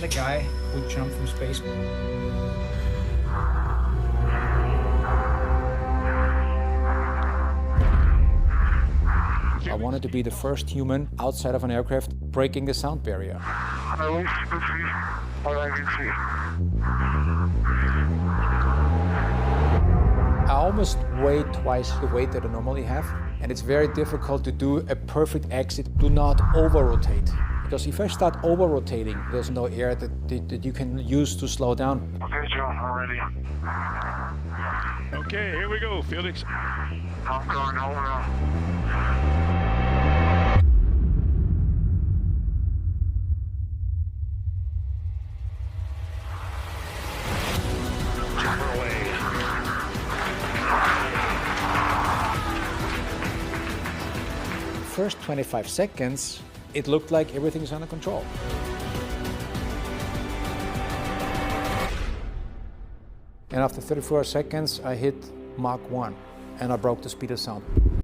the guy who jumped from space. I wanted to be the first human outside of an aircraft breaking the sound barrier. I almost weigh twice the weight that I normally have, and it's very difficult to do a perfect exit. Do not over-rotate, because if I start over-rotating, there's no air that you can use to slow down. Okay, John, I'm ready. Okay, here we go, Felix. I'm going over now. First 25 seconds, it looked like everything's under control. And after 34 seconds, I hit Mach 1 and I broke the speed of sound.